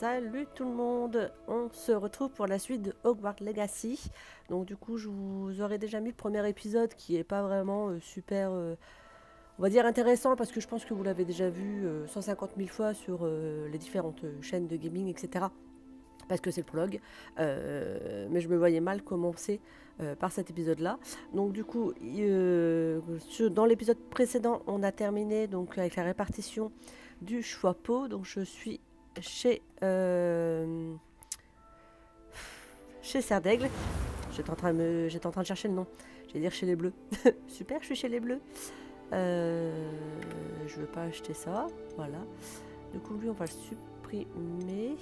Salut tout le monde, on se retrouve pour la suite de Hogwarts Legacy. Donc du coup je vous aurais déjà mis le premier épisode qui est pas vraiment super, on va dire intéressant parce que je pense que vous l'avez déjà vu 150 000 fois sur les différentes chaînes de gaming etc. Parce que c'est le prologue, mais je me voyais mal commencer par cet épisode-là. Donc du coup, dans l'épisode précédent, on a terminé donc avec la répartition du choix-peau. Donc je suis chez Serdaigle. J'étais en train de chercher le nom. J'allais dire chez les bleus. Super, je suis chez les bleus. Je veux pas acheter ça. Voilà. Du coup, lui, on va le supprimer.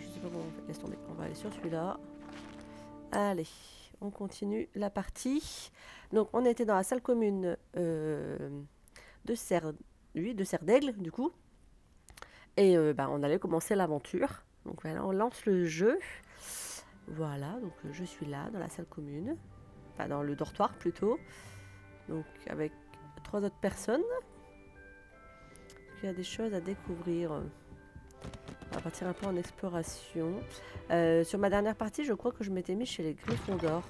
Je sais pas comment on fait. Laisse tomber. On va aller sur celui-là. Allez, on continue la partie. Donc, on était dans la salle commune de Serdaigle, du coup. Et on allait commencer l'aventure. Donc voilà, on lance le jeu. Voilà, donc je suis là, dans la salle commune. Enfin, dans le dortoir, plutôt. Donc, avec 3 autres personnes. Il y a des choses à découvrir. On va partir un peu en exploration. Sur ma dernière partie, je crois que je m'étais mis chez les Gryffondors.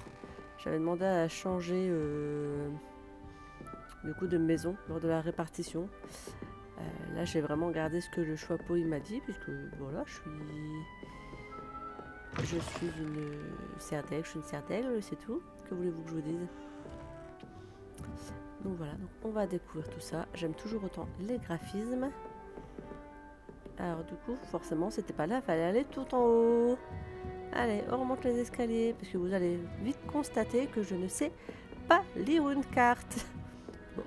J'avais demandé à changer du coup de maison lors de la répartition. Là, j'ai vraiment gardé ce que le choix-peau il m'a dit, puisque voilà, je suis une Serdaigle, c'est tout. Que voulez-vous que je vous dise? Donc voilà, donc on va découvrir tout ça. J'aime toujours autant les graphismes. Alors du coup, forcément, c'était pas là, fallait aller tout en haut. Allez, on remonte les escaliers, parce que vous allez vite constater que je ne sais pas lire une carte.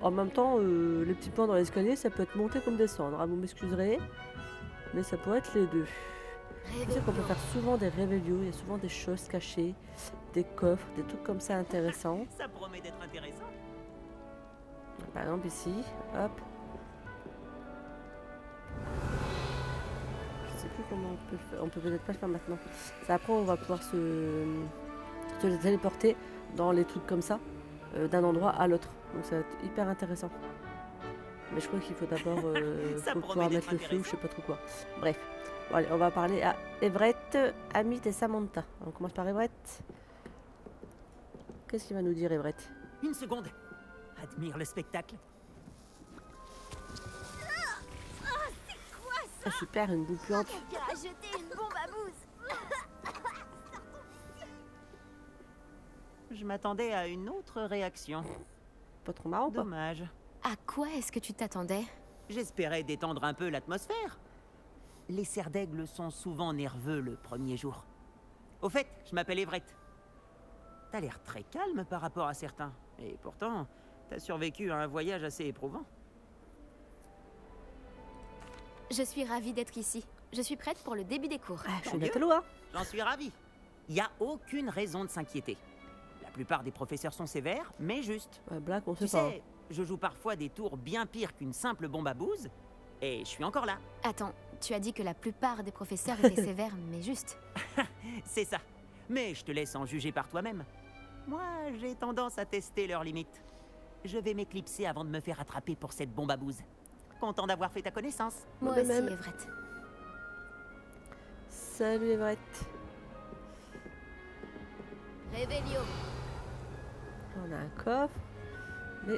En même temps, les petits plans dans l'escalier, ça peut être monter comme descendre. Hein, vous m'excuserez, mais ça peut être les deux. Je sais qu'on peut faire souvent des révélios, il y a souvent des choses cachées, des coffres, des trucs comme ça intéressants. Ça promet d'être intéressant. Par exemple ici, hop. Je sais plus comment on peut le faire. On peut peut-être pas le faire maintenant. Ça, après, on va pouvoir se téléporter dans les trucs comme ça, d'un endroit à l'autre. Donc ça va être hyper intéressant. Mais je crois qu'il faut d'abord pouvoir mettre le feu ou je sais pas trop quoi. Bref. Bon, allez, on va parler à Everett, Amit et Samantha. On commence par Everett. Qu'est-ce qu'il va nous dire, Everett? Une seconde. Admire le spectacle. Ah, super, une boule puante. Quelqu'un a jeté une bombe à bouse. Je m'attendais à une autre réaction. Pas trop marrant, pas? Dommage. À quoi est-ce que tu t'attendais? J'espérais détendre un peu l'atmosphère. Les Serdaigles sont souvent nerveux le premier jour. Au fait, je m'appelle Everett. T'as l'air très calme par rapport à certains. Et pourtant, t'as survécu à un voyage assez éprouvant. Je suis ravie d'être ici. Je suis prête pour le début des cours. Ah, je suis Tant mieux. Nataloa. J'en suis ravi. Il n'y a aucune raison de s'inquiéter. La plupart des professeurs sont sévères, mais justes. Black, on sait Tu pas. sais, je joue parfois des tours bien pires qu'une simple bombe à bouse, et je suis encore là. Attends, tu as dit que la plupart des professeurs étaient sévères, mais juste. C'est ça. Mais je te laisse en juger par toi-même. Moi, j'ai tendance à tester leurs limites. Je vais m'éclipser avant de me faire attraper pour cette bombe à bouse. Content d'avoir fait ta connaissance. Moi de aussi, même. Everett. Salut, Everett. Réveillon. On a un coffre, mais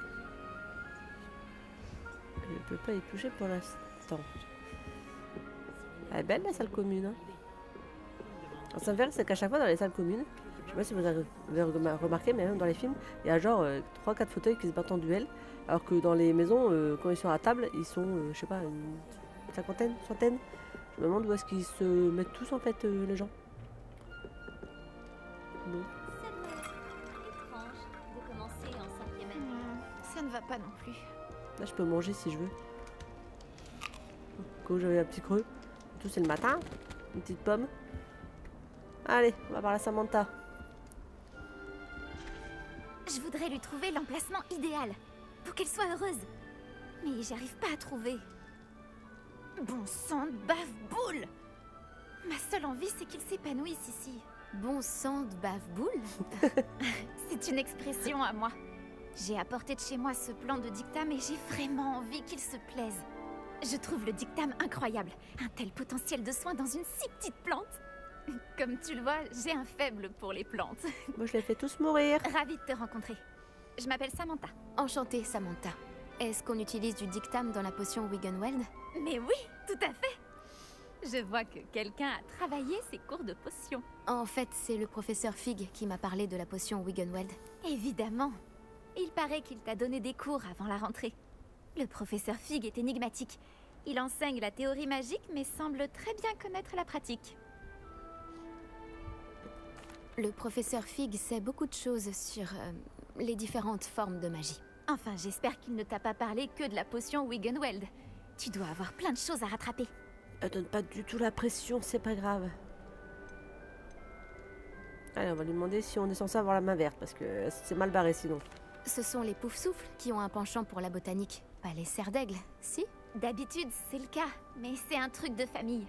je ne peux pas y toucher pour l'instant. Elle est belle la salle commune. Hein. Alors, ça me fait rire, c'est qu'à chaque fois dans les salles communes, je sais pas si vous avez remarqué, mais même dans les films, il y a genre 3-4 fauteuils qui se battent en duel, alors que dans les maisons, quand ils sont à table, ils sont, je sais pas, une cinquantaine, centaine. Je me demande où est-ce qu'ils se mettent tous en fait, les gens. Bon. Ça ne va pas non plus. Là, je peux manger si je veux. Quand j'avais un petit creux. Tout c'est le matin. Une petite pomme. Allez, on va voir la Samantha. Je voudrais lui trouver l'emplacement idéal pour qu'elle soit heureuse. Mais j'arrive pas à trouver. Bon sang de bave-boule! Ma seule envie, c'est qu'il s'épanouisse ici. Bon sang de bave-boule? C'est une expression à moi. J'ai apporté de chez moi ce plan de dictat, mais j'ai vraiment envie qu'il se plaise. Je trouve le dictame incroyable. Un tel potentiel de soins dans une si petite plante. Comme tu le vois, j'ai un faible pour les plantes. Moi, je les fais tous mourir. Ravie de te rencontrer. Je m'appelle Samantha. Enchantée, Samantha. Est-ce qu'on utilise du dictame dans la potion Wiggenweld? Mais oui, tout à fait. Je vois que quelqu'un a travaillé ses cours de potions. En fait, c'est le professeur Fig qui m'a parlé de la potion Wiggenweld. Évidemment. Il paraît qu'il t'a donné des cours avant la rentrée. Le professeur Fig est énigmatique. Il enseigne la théorie magique, mais semble très bien connaître la pratique. Le professeur Fig sait beaucoup de choses sur les différentes formes de magie. Enfin, j'espère qu'il ne t'a pas parlé que de la potion Wiggenweld. Tu dois avoir plein de choses à rattraper. Elle donne pas du tout la pression, c'est pas grave. Allez, on va lui demander si on est censé avoir la main verte, parce que c'est mal barré sinon. Ce sont les poufs-souffles qui ont un penchant pour la botanique, pas les cerfs d'aigle, si? D'habitude, c'est le cas, mais c'est un truc de famille.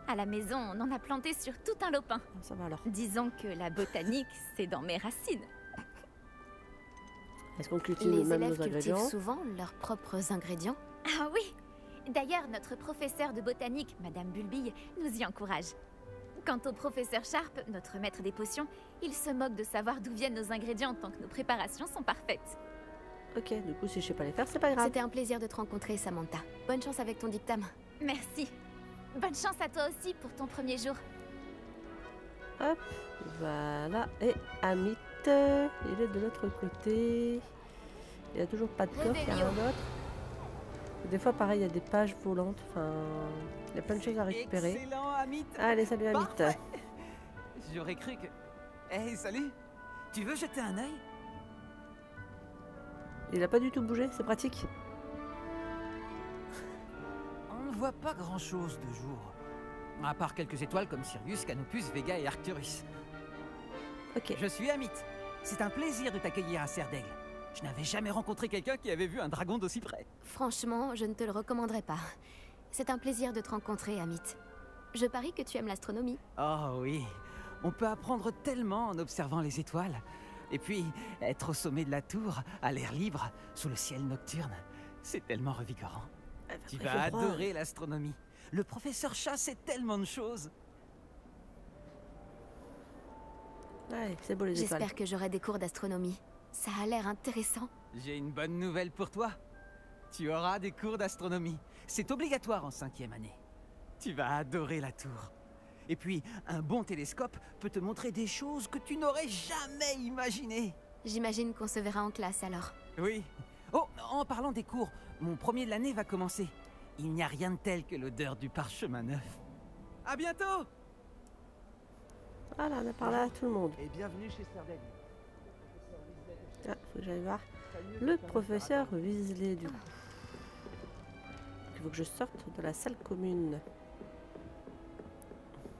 À la maison, on en a planté sur tout un lopin. Ça va alors. Disons que la botanique, c'est dans mes racines. Est-ce qu'on cultive Les même élèves nos cultivent ingrédients? souvent leurs propres ingrédients. Ah oui! D'ailleurs, notre professeur de botanique, Madame Bulbille, nous y encourage. Quant au professeur Sharp, notre maître des potions, il se moque de savoir d'où viennent nos ingrédients tant que nos préparations sont parfaites. Ok, du coup, si je sais pas les faire, c'est pas grave. C'était un plaisir de te rencontrer, Samantha. Bonne chance avec ton dictame. Merci. Bonne chance à toi aussi pour ton premier jour. Hop, voilà. Et Amit, il est de l'autre côté. Il a toujours pas de coffre, il y a rien d'autre. Des fois, pareil, il y a des pages volantes. Enfin, il y a plein de choses à récupérer. Excellent, Amit. Allez, salut Amit. Parfait. J'aurais cru que... Hey, salut. Tu veux jeter un œil? Il a pas du tout bougé, c'est pratique. On ne voit pas grand-chose de jour. À part quelques étoiles comme Sirius, Canopus, Vega et Arcturus. Ok. Je suis Amit. C'est un plaisir de t'accueillir à Serre d'Aigle. Je n'avais jamais rencontré quelqu'un qui avait vu un dragon d'aussi près. Franchement, je ne te le recommanderais pas. C'est un plaisir de te rencontrer, Amit. Je parie que tu aimes l'astronomie. Oh oui, on peut apprendre tellement en observant les étoiles. Et puis, être au sommet de la tour, à l'air libre, sous le ciel nocturne, c'est tellement revigorant. Tu vas adorer l'astronomie. Le professeur Chat sait tellement de choses. Ouais, c'est beau les étoiles. J'espère que j'aurai des cours d'astronomie. Ça a l'air intéressant. J'ai une bonne nouvelle pour toi. Tu auras des cours d'astronomie. C'est obligatoire en 5e année. Tu vas adorer la tour. Et puis, un bon télescope peut te montrer des choses que tu n'aurais jamais imaginées. J'imagine qu'on se verra en classe alors. Oui. Oh, en parlant des cours, mon premier de l'année va commencer. Il n'y a rien de tel que l'odeur du parchemin neuf. À bientôt! Voilà, on a parlé à tout le monde. Et bienvenue chez Serre d'Aigle. Ah, faut que j'aille voir le professeur Weasley du coup. Il faut que je sorte de la salle commune.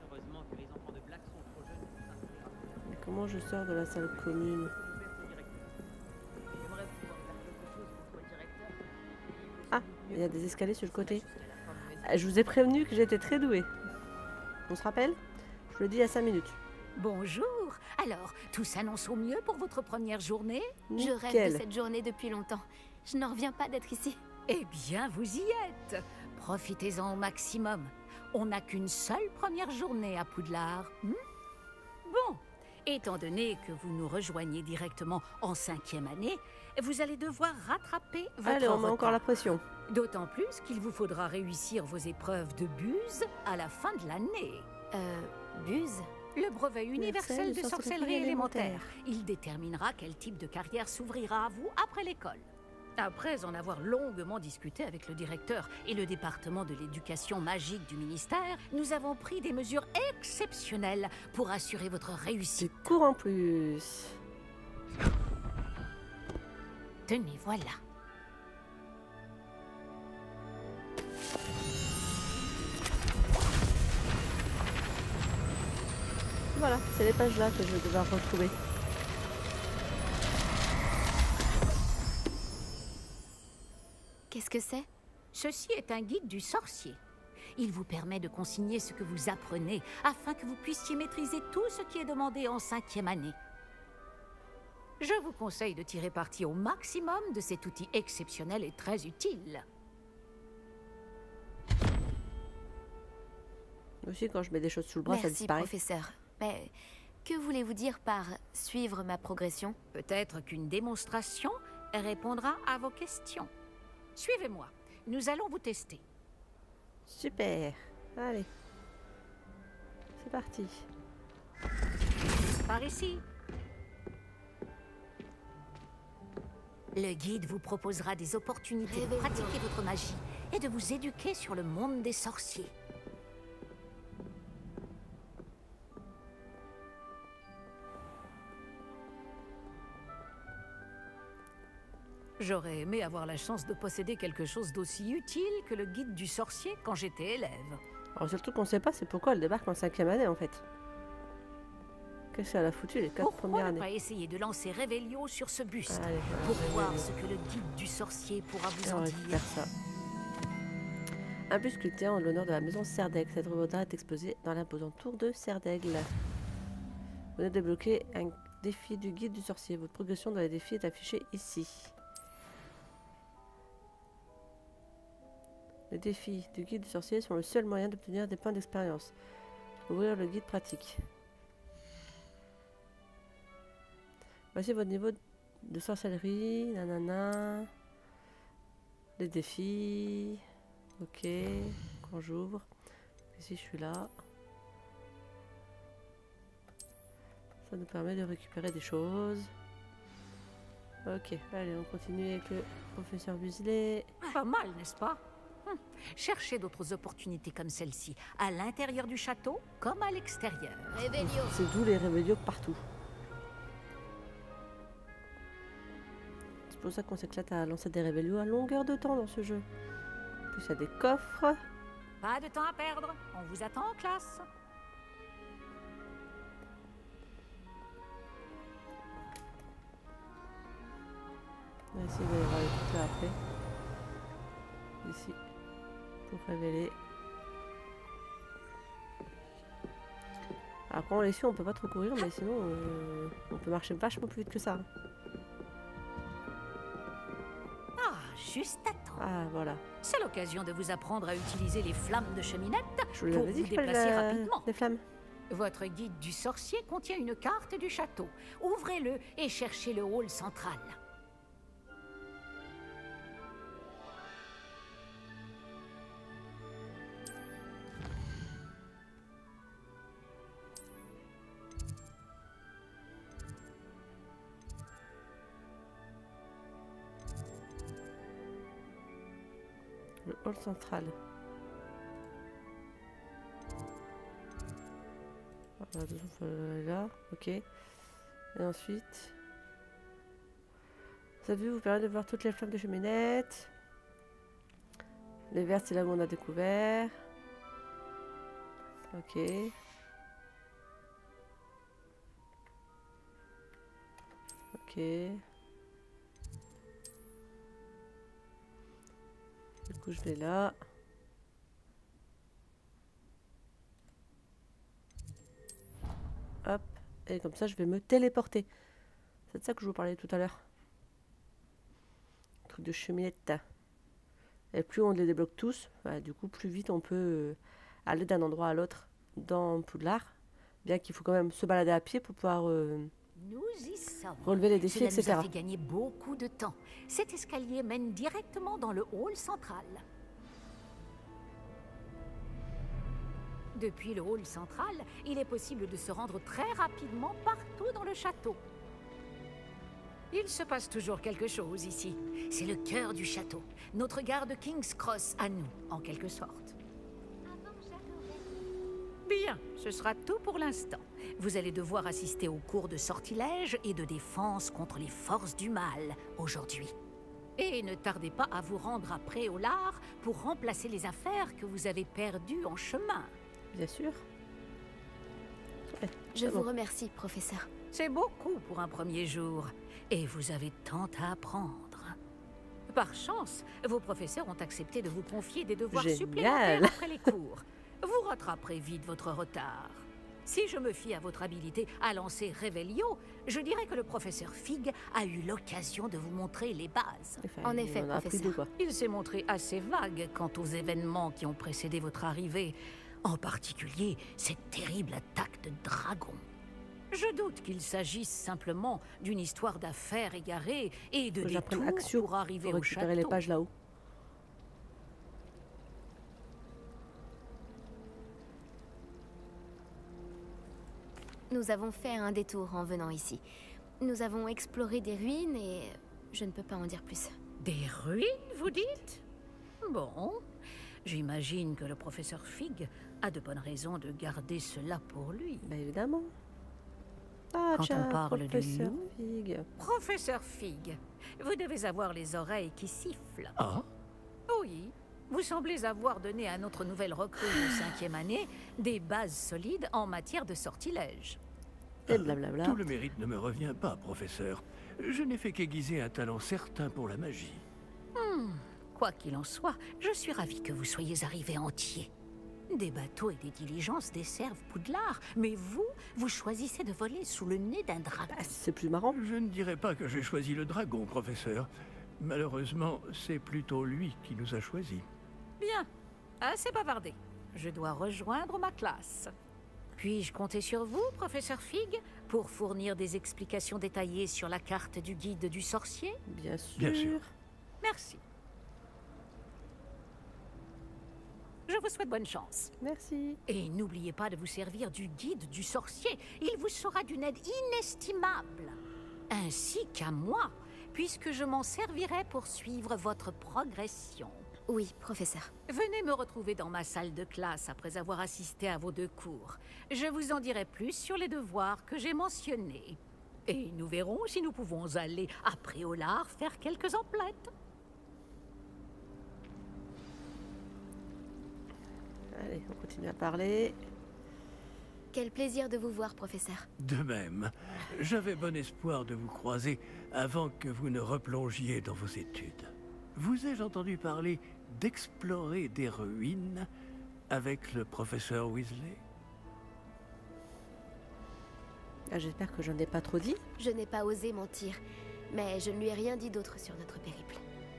Heureusement que les enfants de Black sont trop jeunes pour s'inscrire. Mais comment je sors de la salle commune? Ah, il y a des escaliers sur le côté. Ah, je vous ai prévenu que j'étais très douée. On se rappelle? Je vous l'ai dit il y a 5 minutes. Bonjour. Alors, tout s'annonce au mieux pour votre première journée? Je rêve Nickel. de cette journée depuis longtemps. Je n'en reviens pas d'être ici. Eh bien, vous y êtes. Profitez-en au maximum. On n'a qu'une seule première journée à Poudlard. Bon, étant donné que vous nous rejoignez directement en 5e année, vous allez devoir rattraper votre Allez, on met retard. encore la pression. D'autant plus qu'il vous faudra réussir vos épreuves de buse à la fin de l'année. Buse? Le brevet universel de sorcellerie élémentaire. élémentaire. Il déterminera quel type de carrière s'ouvrira à vous après l'école. Après en avoir longuement discuté avec le directeur et le département de l'éducation magique du ministère, nous avons pris des mesures exceptionnelles pour assurer votre réussite. C'est court en plus. Tenez, voilà. Voilà, c'est les pages là que je vais devoir retrouver. Qu'est-ce que c'est? Ceci est un guide du sorcier. Il vous permet de consigner ce que vous apprenez afin que vous puissiez maîtriser tout ce qui est demandé en 5e année. Je vous conseille de tirer parti au maximum de cet outil exceptionnel et très utile. Aussi, quand je mets des choses sous le bras, ça Merci, disparaît. professeur. Mais que voulez-vous dire par suivre ma progression? Peut-être qu'une démonstration répondra à vos questions. Suivez-moi. Nous allons vous tester. Super. Allez. C'est parti. Par ici. Le guide vous proposera des opportunités de pratiquer votre magie et de vous éduquer sur le monde des sorciers. J'aurais aimé avoir la chance de posséder quelque chose d'aussi utile que le guide du sorcier quand j'étais élève. Alors, surtout qu'on sait pas, c'est pourquoi elle débarque en 5e année, en fait. Qu'est-ce qu'elle a foutu les 4 Pourquoi premières ne années? pas essayer de lancer Revelio sur ce buste Allez, pour voir ce que le guide du sorcier pourra vous on en récupère dire. ça. Un buste sculpté en l'honneur de la maison Serdaigle. Cette œuvre est exposée dans l'imposante tour de Serdaigle. Vous venez de débloquer un défi du guide du sorcier. Votre progression dans les défis est affichée ici. Les défis du guide du sorcier sont le seul moyen d'obtenir des points d'expérience. Ouvrir le guide pratique. Voici votre niveau de sorcellerie. Nanana. Les défis. Ok. Quand j'ouvre. Ici, je suis là. Ça nous permet de récupérer des choses. Ok. Allez, on continue avec le professeur Weasley. Pas mal, n'est-ce pas? Cherchez d'autres opportunités comme celle-ci, à l'intérieur du château comme à l'extérieur. Réveillon. C'est d'où les réveillons partout. C'est pour ça qu'on s'éclate à lancer des réveillons à longueur de temps dans ce jeu. En plus, il y a des coffres. Pas de temps à perdre, on vous attend en classe. On va essayer d'aller voir les trucs là après. Ici. Pour révéler. Alors quand on les suit, on peut pas trop courir, mais sinon on peut marcher vachement plus vite que ça. Ah, juste à temps. Ah voilà. C'est l'occasion de vous apprendre à utiliser les flammes de cheminette Je vous pour l'avais dit vous qu'il fallait déplacer rapidement. des flammes. Votre guide du sorcier contient une carte du château. Ouvrez-le et cherchez le hall central. Le hall central. Là, ok. Et ensuite, cette vue vous permet de voir toutes les flammes de cheminette. Les vertes, c'est là où on a découvert. Ok. Ok. Du coup, je vais là. Hop. Et comme ça, je vais me téléporter. C'est de ça que je vous parlais tout à l'heure. Truc de cheminette. Et plus on les débloque tous, bah, du coup, plus vite on peut aller d'un endroit à l'autre dans Poudlard. Bien qu'il faut quand même se balader à pied pour pouvoir Nous y sommes. relever les défis, Cela nous etc. a fait gagner beaucoup de temps. Cet escalier mène directement dans le hall central. Depuis le hall central, il est possible de se rendre très rapidement partout dans le château. Il se passe toujours quelque chose ici. C'est le cœur du château. Notre gare de King's Cross à nous, en quelque sorte. Bien, ce sera tout pour l'instant. Vous allez devoir assister aux cours de sortilège et de défense contre les forces du mal aujourd'hui. Et ne tardez pas à vous rendre à Préolard pour remplacer les affaires que vous avez perdues en chemin. Bien sûr. Ouais, Je c'est vous bon. remercie, professeur. C'est beaucoup pour un premier jour. Et vous avez tant à apprendre. Par chance, vos professeurs ont accepté de vous confier des devoirs Génial. supplémentaires après les cours. Vous rattraperez vite votre retard. Si je me fie à votre habilité à lancer Revelio, je dirais que le professeur Fig a eu l'occasion de vous montrer les bases. Enfin, En effet, on a appris professeur. deux, quoi. Il s'est montré assez vague quant aux événements qui ont précédé votre arrivée. En particulier, cette terrible attaque de dragon. Je doute qu'il s'agisse simplement d'une histoire d'affaires égarées et de Faut que j'apprenne détours Axio pour arriver pour au récupérer château. les pages là-haut. Nous avons fait un détour en venant ici. Nous avons exploré des ruines et je ne peux pas en dire plus. Des ruines, vous dites? Bon, j'imagine que le professeur Fig a de bonnes raisons de garder cela pour lui. Bah évidemment. Ah Quand on tiens, parle du professeur loup. Fig. Professeur Fig, vous devez avoir les oreilles qui sifflent. Ah, Oui, vous semblez avoir donné à notre nouvelle recrue de 5e année des bases solides en matière de sortilège. Et blablabla. tout le mérite ne me revient pas, professeur. Je n'ai fait qu'aiguiser un talent certain pour la magie. Quoi qu'il en soit, je suis ravi que vous soyez arrivé entier. Des bateaux et des diligences desservent Poudlard, mais vous choisissez de voler sous le nez d'un dragon. Bah, c'est plus marrant. Je ne dirais pas que j'ai choisi le dragon, professeur. Malheureusement, c'est plutôt lui qui nous a choisis. Bien, assez bavardé. Je dois rejoindre ma classe. Puis-je compter sur vous, professeur Fig, pour fournir des explications détaillées sur la carte du guide du sorcier? Bien sûr. Bien sûr. Merci. Je vous souhaite bonne chance. Merci. Et n'oubliez pas de vous servir du guide du sorcier. Il vous sera d'une aide inestimable. Ainsi qu'à moi, puisque je m'en servirai pour suivre votre progression. Oui, professeur. Venez me retrouver dans ma salle de classe après avoir assisté à vos 2 cours. Je vous en dirai plus sur les devoirs que j'ai mentionnés. Et nous verrons si nous pouvons aller à Préolard faire quelques emplettes. Allez, on continue à parler. Quel plaisir de vous voir, professeur. De même, j'avais bon espoir de vous croiser avant que vous ne replongiez dans vos études. Vous ai-je entendu parler d'explorer des ruines avec le professeur Weasley? Ah, j'espère que je n'en ai pas trop dit. Je n'ai pas osé mentir, mais je ne lui ai rien dit d'autre sur notre périple.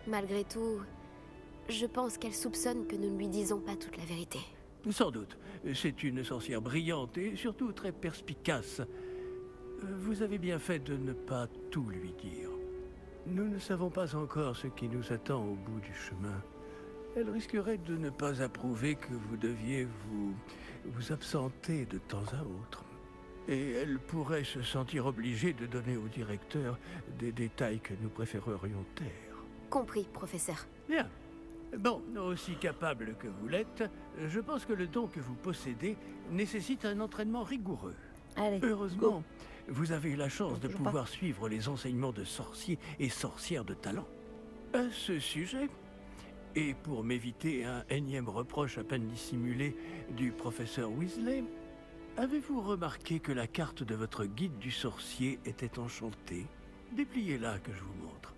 Malgré tout, je pense qu'elle soupçonne que nous ne lui disons pas toute la vérité. Sans doute. C'est une sorcière brillante et surtout très perspicace. Vous avez bien fait de ne pas tout lui dire. Nous ne savons pas encore ce qui nous attend au bout du chemin. Elle risquerait de ne pas approuver que vous deviez vous absenter de temps à autre. Et elle pourrait se sentir obligée de donner au directeur des détails que nous préférerions taire. Compris, professeur. Bien. Bon, aussi capable que vous l'êtes, je pense que le don que vous possédez nécessite un entraînement rigoureux. Allez, Heureusement, vous avez eu la chance de Toujours pas. pouvoir suivre les enseignements de sorciers et sorcières de talent. À ce sujet, et pour m'éviter un énième reproche à peine dissimulé du professeur Weasley, avez-vous remarqué que la carte de votre guide du sorcier était enchantée? Dépliez-la que je vous montre.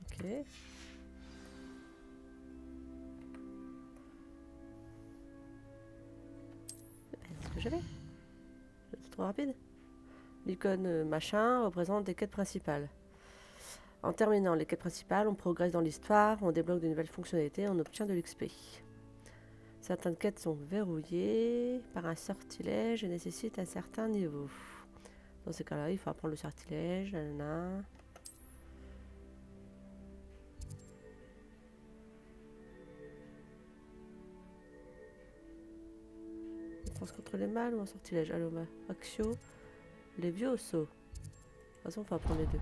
ok. Est-ce que j'avais? C'est trop rapide. L'icône machin représente des quêtes principales. En terminant les quêtes principales, on progresse dans l'histoire, on débloque de nouvelles fonctionnalités, on obtient de l'XP. Certaines quêtes sont verrouillées par un sortilège et nécessitent un certain niveau. Dans ces cas-là, il faut apprendre le sortilège, nanana. Défense contre les mâles ou un sortilège? Allô, Axio, Levioso. De toute façon, il faut apprendre les deux.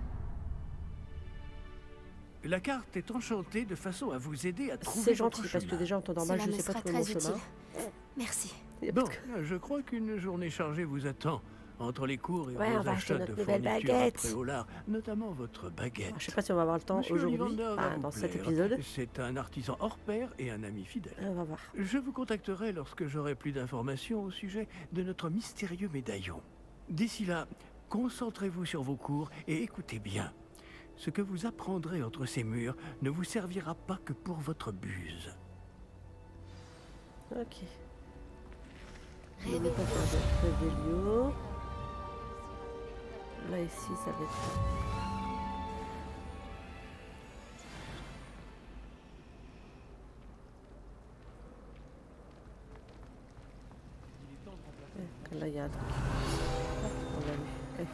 La carte est enchantée de façon à vous aider à trouver C'est votre gentil, parce que chemin. déjà en temps normal, Cela je me sais pas sera trouver mon très chemin. utile. Merci. Et Bon, parce que- je crois qu'une journée chargée vous attend. Entre les cours et Ouais, on vos va acheter achats de notre nouvelle fournitures baguette. après au lard, notamment votre baguette. Je sais pas si on va avoir le temps Monsieur aujourd'hui, Ollivander va vous dans cet plaire. épisode. C'est un artisan hors pair et un ami fidèle. On va voir. Je vous contacterai lorsque j'aurai plus d'informations au sujet de notre mystérieux médaillon. D'ici là, concentrez-vous sur vos cours et écoutez bien. Ce que vous apprendrez entre ces murs ne vous servira pas que pour votre buse. Ok. Je vais pas faire de Révélio. Là, ici, ça va être... Là, il y a un truc. Hop, on l'a vu.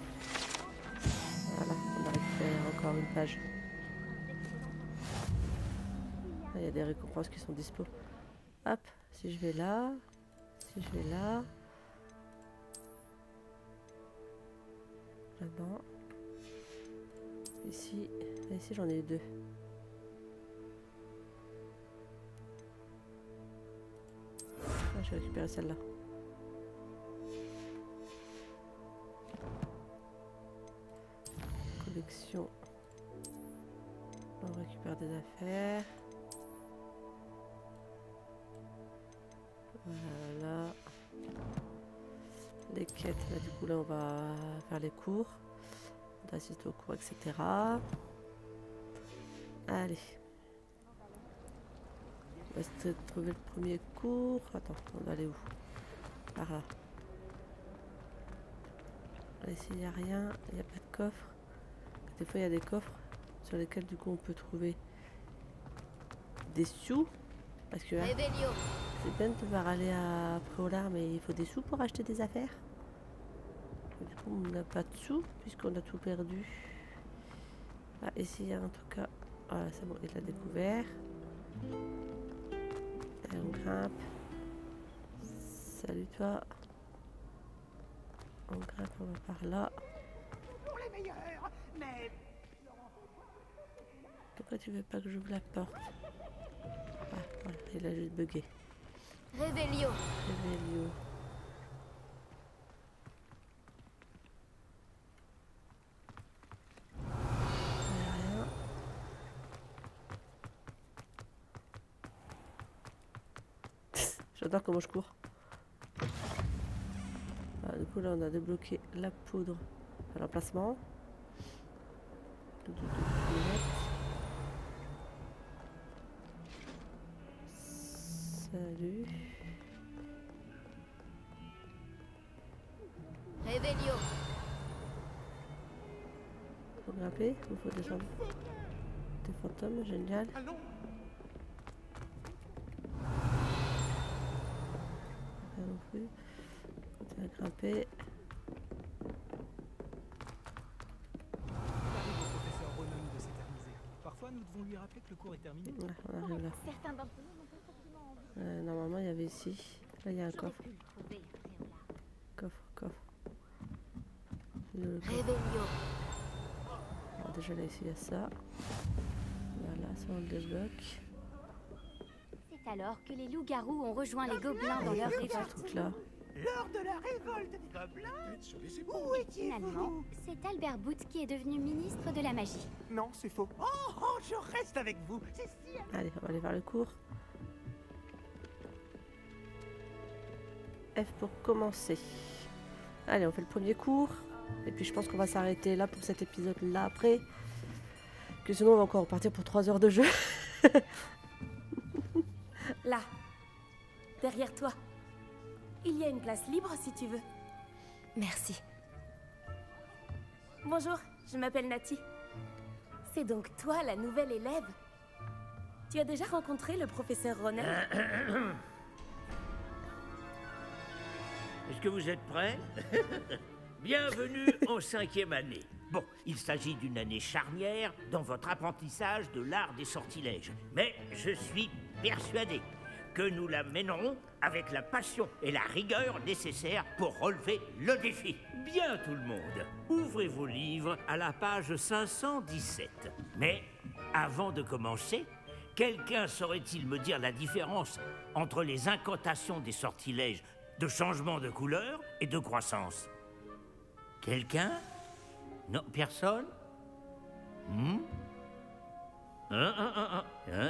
Voilà, on a récupéré encore une page. Là, il y a des récompenses qui sont dispo. Hop, si je vais là, si je vais là. Là-dedans. Ici, et ici j'en ai eu 2. Ah, je vais récupérer celle-là. Collection. On récupère des affaires. Voilà. Les quêtes, là du coup là on va faire les cours. On va assister aux cours, etc. Allez. On va essayer de trouver le premier cours. Attends, on va aller où? Par là. Là, ici il n'y a rien, il n'y a pas de coffre. Des fois il y a des coffres sur lesquels du coup on peut trouver des sous. Parce que c'est bien de devoir aller à Préolard, mais il faut des sous pour acheter des affaires. Du coup on n'a pas de sous puisqu'on a tout perdu. Ah, ici il y a en tout cas. Voilà, c'est bon, il l'a découvert. Et on grimpe. Salut toi. On grimpe, on va par là. Pourquoi tu veux pas que j'ouvre la porte? Ah, voilà, il a juste bugué. Révélio. Révélio. Rien. J'adore comment je cours. Ah, du coup là on a débloqué la poudre à l'emplacement. Salut. Révélio. Faut grimper ou faut descendre? Des fantômes, génial. Rien non plus. On va grimper. Parfois, nous devons lui rappeler que le cours est terminé. Ouais, on arrive là. Certains d'entre nous n'ont pas forcément envie. Normalement, il y avait ici. Là, il y a un coffre. Coffre. Le coffre. Révélio. Alors, déjà là, ici, il y a ça. Voilà, ça on le débloque. C'est alors que les loups-garous ont rejoint les gobelins dans leur Ce révolte. truc-là. Lors de la révolte des gobelins, où Finalement, étiez-vous? c'est Albert Booth qui est devenu ministre de la magie. Non, c'est faux. Oh, je reste avec vous. C'est si... Allez, on va aller vers le cours. F pour commencer. Allez, on fait le premier cours. Et puis je pense qu'on va s'arrêter là pour cet épisode-là après. Que sinon on va encore partir pour 3 heures de jeu. Là, derrière toi. Il y a une place libre si tu veux. Merci. Bonjour, je m'appelle Nati. C'est donc toi la nouvelle élève. Tu as déjà rencontré le professeur Ronel? Est-ce que vous êtes prêts? Bienvenue en 5e année. Bon, il s'agit d'une année charnière dans votre apprentissage de l'art des sortilèges. Mais je suis persuadé que nous la mènerons avec la passion et la rigueur nécessaires pour relever le défi. Bien tout le monde, ouvrez vos livres à la page 517. Mais avant de commencer, quelqu'un saurait-il me dire la différence entre les incantations des sortilèges de changement de couleur et de croissance? Quelqu'un? Non, personne?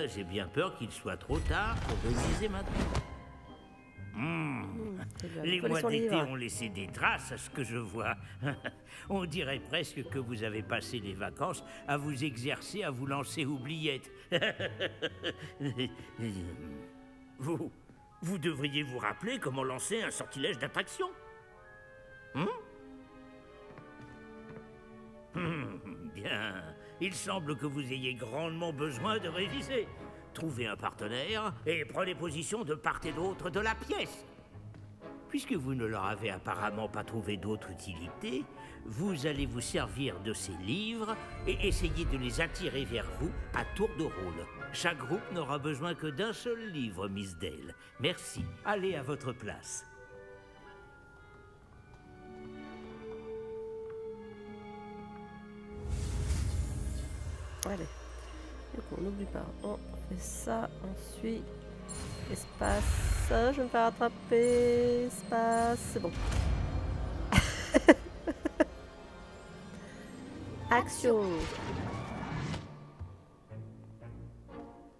J'ai bien peur qu'il soit trop tard pour réviser maintenant. Les mois d'été ont laissé des traces à ce que je vois. On dirait presque que vous avez passé les vacances à vous exercer à vous lancer oubliettes. Vous devriez vous rappeler comment lancer un sortilège d'attraction. Bien. Il semble que vous ayez grandement besoin de réviser. Trouvez un partenaire et prenez position de part et d'autre de la pièce. Puisque vous ne leur avez apparemment pas trouvé d'autre utilité, vous allez vous servir de ces livres et essayer de les attirer vers vous à tour de rôle. Chaque groupe n'aura besoin que d'un seul livre, Miss Dale. Merci. Allez à votre place. Allez. Du coup, on n'oublie pas. On fait ça, on suit. Espace. Je vais me faire attraper. Espace. C'est bon. Action.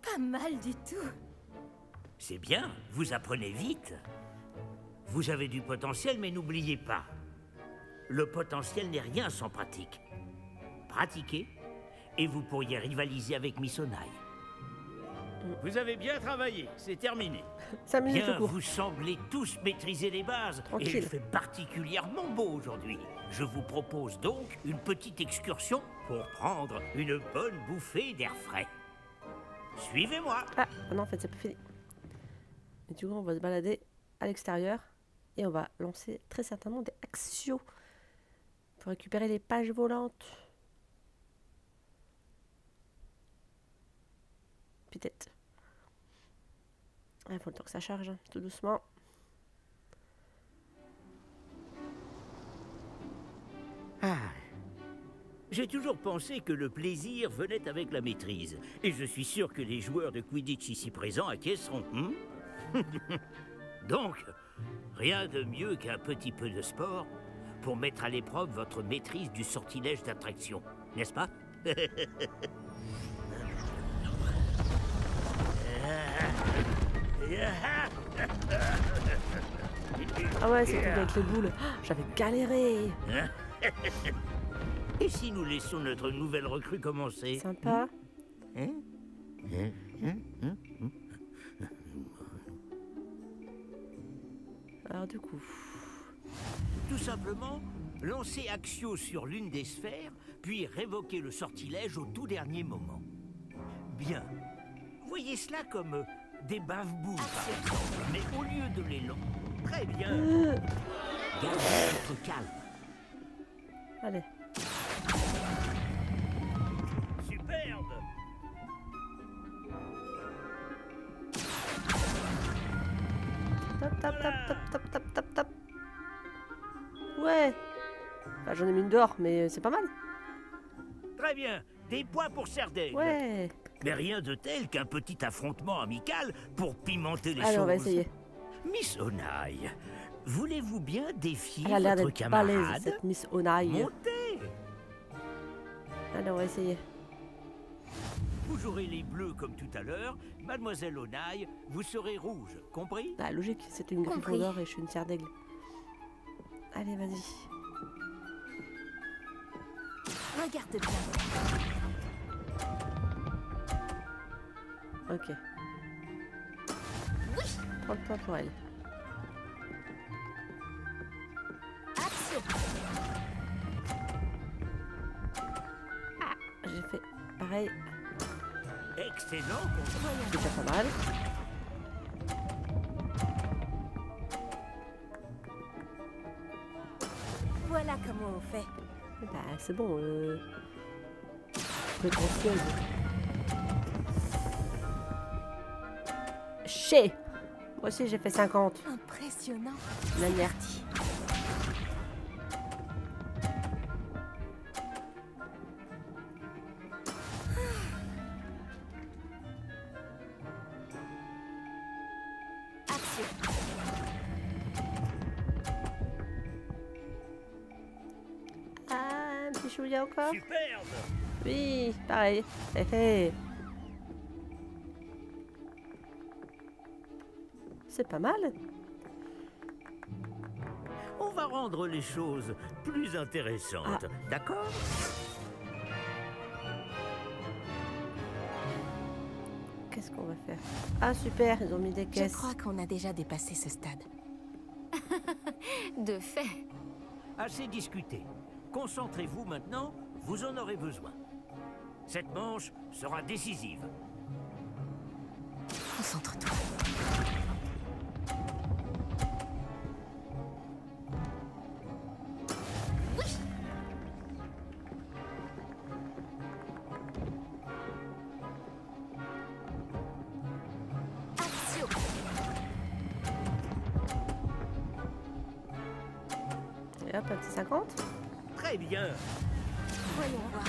Pas mal du tout. C'est bien, vous apprenez vite. Vous avez du potentiel, mais n'oubliez pas. Le potentiel n'est rien sans pratique. Pratiquez, et vous pourriez rivaliser avec Miss Onai. Vous avez bien travaillé, c'est terminé. 5 minutes Bien, au cours. vous semblez tous maîtriser les bases. Tranquille. Et il fait particulièrement beau aujourd'hui. Je vous propose donc une petite excursion pour prendre une bonne bouffée d'air frais. Suivez-moi. Ah non, en fait, c'est pas fini. Et du coup, on va se balader à l'extérieur et on va lancer très certainement des actions pour récupérer les pages volantes. Peut-être. Il faut le temps que ça charge, hein, tout doucement. Ah. J'ai toujours pensé que le plaisir venait avec la maîtrise. Et je suis sûr que les joueurs de Quidditch ici présents acquiesceront. Donc, rien de mieux qu'un petit peu de sport pour mettre à l'épreuve votre maîtrise du sortilège d'attraction, n'est-ce pas? Ah ouais, c'est le truc avec les boules. Ah, j'avais galéré. Et si nous laissons notre nouvelle recrue commencer? Sympa. Alors du coup... Tout simplement, lancer Axio sur l'une des sphères, puis révoquer le sortilège au tout dernier moment. Bien. Voyez cela comme des bave-boules, par exemple, mais au lieu de l'élan. Très bien. Gardez votre calme. Allez. Superbe. Top, top, top, top, top, top, top, top. Ouais. Bah, j'en ai mis une dehors, mais c'est pas mal. Très bien. Des points pour Serdaigle. Ouais. Mais rien de tel qu'un petit affrontement amical pour pimenter les Allez, choses. on va essayer. Miss Onai, voulez-vous bien défier Elle a l'air votre d'être balèze, camarade? cette Miss Onai. Montez. Allez, on va essayer. Vous jouerez les bleus comme tout à l'heure. Mademoiselle Onai, vous serez rouge. Compris? Ah, logique, c'était une Compris. Gryffondor et je suis une serre d'aigle. Allez, vas-y. Regarde bien. Ok. Prends le temps pour elle. Action. J'ai fait pareil. Excellent. C'est déjà pas mal. Voilà comment on fait. Bah, c'est bon. Prétentieuse. Chez. Moi aussi, j'ai fait 50. Impressionnant. Manière. Action. Ah, un petit chouïa encore. Superbe. Oui, pareil. Hé hé. C'est pas mal. On va rendre les choses plus intéressantes. Ah. D'accord? Qu'est-ce qu'on va faire? Ah super, ils ont mis des caisses. Je crois qu'on a déjà dépassé ce stade. De fait. Assez discuté. Concentrez-vous maintenant, vous en aurez besoin. Cette manche sera décisive. Concentre-toi. Et hop, un petit 50. Très bien. Voyons voir.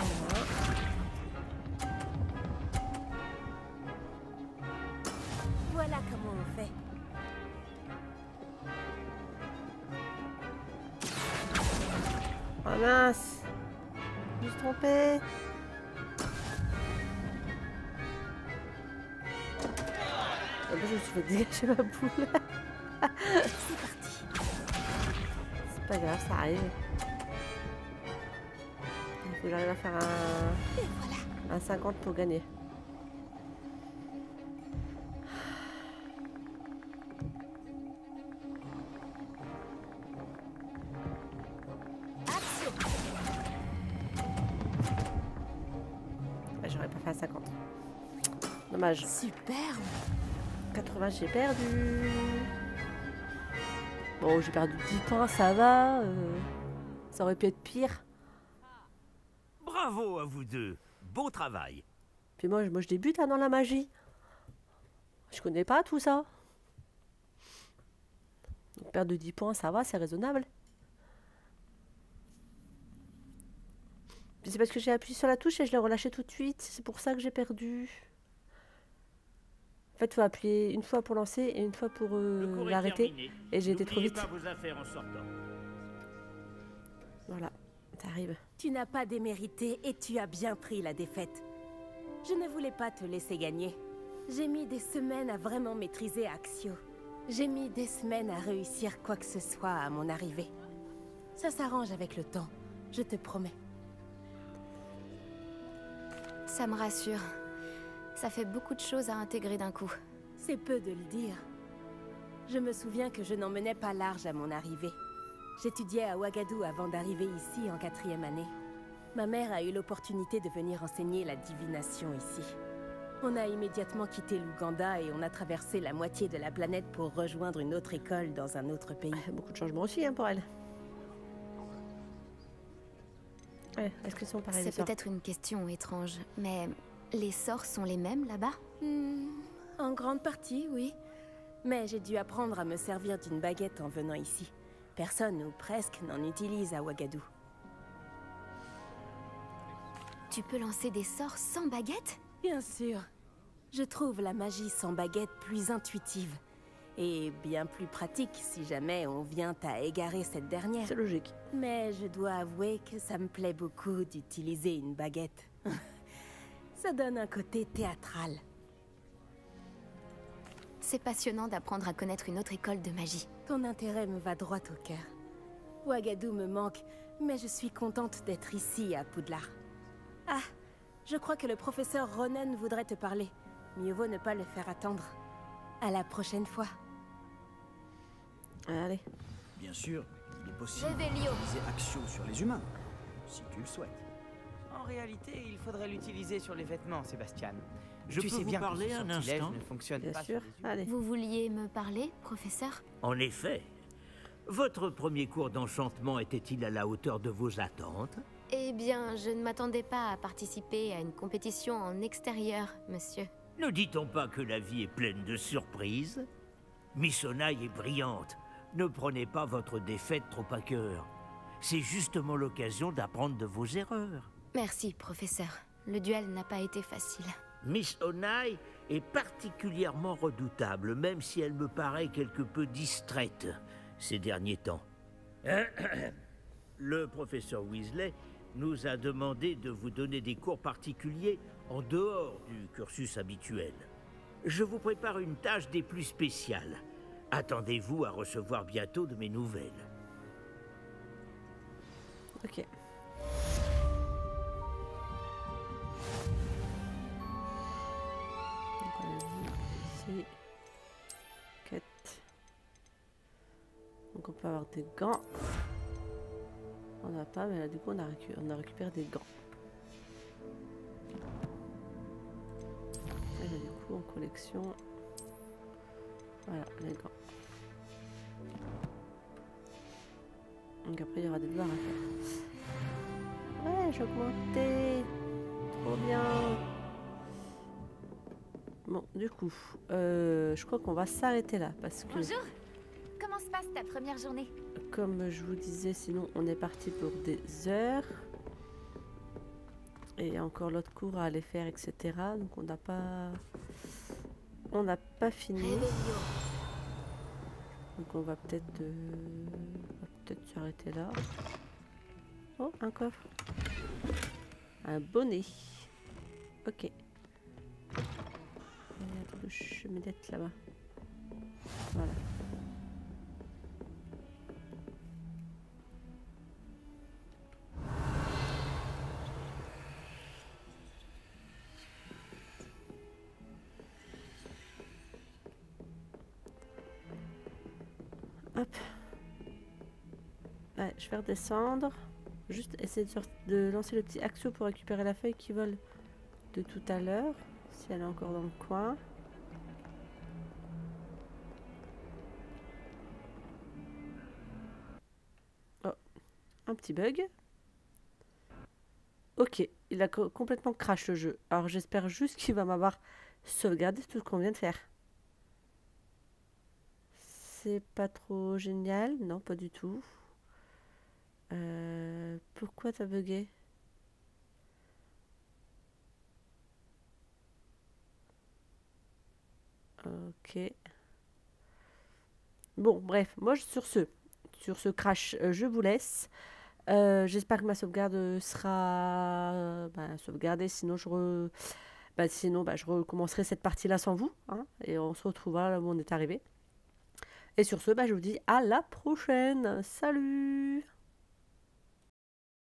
Voilà comment on fait. Oh mince. Je me suis trompée. Ah bah, je me suis fait dégager ma boule. C'est parti. C'est pas grave, ça arrive. Il faut que j'arrive à faire Et voilà. un 50 pour gagner. Bah, j'aurais pas fait un 50. Dommage. Superbe. 80, j'ai perdu. Bon, j'ai perdu 10 points, ça va. Ça aurait pu être pire. Bravo à vous deux. Beau travail. Puis moi je débute hein, dans la magie. Je connais pas tout ça. Donc, perdre de 10 points, ça va, c'est raisonnable. Puis c'est parce que j'ai appuyé sur la touche et je l'ai relâché tout de suite. C'est pour ça que j'ai perdu. En fait, il faut appuyer une fois pour lancer et une fois pour l'arrêter. Et j'ai été trop vite. Pas vos affaires en sortant. Voilà, ça arrive. Tu n'as pas démérité et tu as bien pris la défaite. Je ne voulais pas te laisser gagner. J'ai mis des semaines à vraiment maîtriser Axio. J'ai mis des semaines à réussir quoi que ce soit à mon arrivée. Ça s'arrange avec le temps, je te promets. Ça me rassure. Ça fait beaucoup de choses à intégrer d'un coup. C'est peu de le dire. Je me souviens que je n'en menais pas large à mon arrivée. J'étudiais à Ouagadou avant d'arriver ici en 4e année. Ma mère a eu l'opportunité de venir enseigner la divination ici. On a immédiatement quitté l'Ouganda et on a traversé la moitié de la planète pour rejoindre une autre école dans un autre pays. Beaucoup de changements aussi hein, pour elle. Ouais, est-ce qu'ils sont pareils? C'est peut-être une question étrange, mais les sorts sont les mêmes là-bas? En grande partie, oui. Mais j'ai dû apprendre à me servir d'une baguette en venant ici. Personne, ou presque, n'en utilise à Ouagadou. Tu peux lancer des sorts sans baguette? Bien sûr. Je trouve la magie sans baguette plus intuitive. Et bien plus pratique si jamais on vient à égarer cette dernière. C'est logique. Mais je dois avouer que ça me plaît beaucoup d'utiliser une baguette. Ça donne un côté théâtral. C'est passionnant d'apprendre à connaître une autre école de magie. Ton intérêt me va droit au cœur. Ouagadou me manque, mais je suis contente d'être ici à Poudlard. Ah, je crois que le professeur Ronen voudrait te parler. Mieux vaut ne pas le faire attendre. À la prochaine fois. Allez. Bien sûr, il est possible Revelio. d'utiliser Axio sur les humains, si tu le souhaites. En réalité, il faudrait l'utiliser sur les vêtements, Sébastien. Je peux vous parler que ce un sortilège instant? ne fonctionne Bien pas sûr. sur les humains. Allez. Vous vouliez me parler, professeur? En effet. Votre premier cours d'enchantement était-il à la hauteur de vos attentes? Eh bien, je ne m'attendais pas à participer à une compétition en extérieur, monsieur. Ne dit-on pas que la vie est pleine de surprises? Miss Onai est brillante. Ne prenez pas votre défaite trop à cœur. C'est justement l'occasion d'apprendre de vos erreurs. Merci, professeur. Le duel n'a pas été facile. Miss Onai est particulièrement redoutable, même si elle me paraît quelque peu distraite ces derniers temps. Le professeur Weasley nous a demandé de vous donner des cours particuliers en dehors du cursus habituel. Je vous prépare une tâche des plus spéciales. Attendez-vous à recevoir bientôt de mes nouvelles. Ok. Donc, Donc on peut avoir des gants. On n'a pas, mais là du coup on a récupéré des gants. Et là du coup en collection, voilà les gants. Donc après il y aura des devoirs à faire. Ouais, j'ai augmenté. Trop bien. Bon, du coup, je crois qu'on va s'arrêter là parce que... Bonjour. Comment se passe ta première journée? Comme je vous disais, sinon on est parti pour des heures. Et encore l'autre cours à aller faire, etc. Donc on n'a pas fini. Donc on va peut-être s'arrêter là. Oh, un coffre. Un bonnet. Ok. La cheminette là-bas. Voilà. Hop. Ouais, je vais redescendre. Juste essayer de lancer le petit Axio pour récupérer la feuille qui vole de tout à l'heure. Si elle est encore dans le coin. Oh, un petit bug. Ok, il a complètement crash le jeu. Alors j'espère juste qu'il va m'avoir sauvegardé tout ce qu'on vient de faire. C'est pas trop génial. Non, pas du tout. Pourquoi t'as bugué? Ok. Bon, bref, moi sur ce crash, je vous laisse. J'espère que ma sauvegarde sera sauvegardée, sinon je recommencerai cette partie-là sans vous, hein, et on se retrouvera là où on est arrivé. Et sur ce, je vous dis à la prochaine. Salut!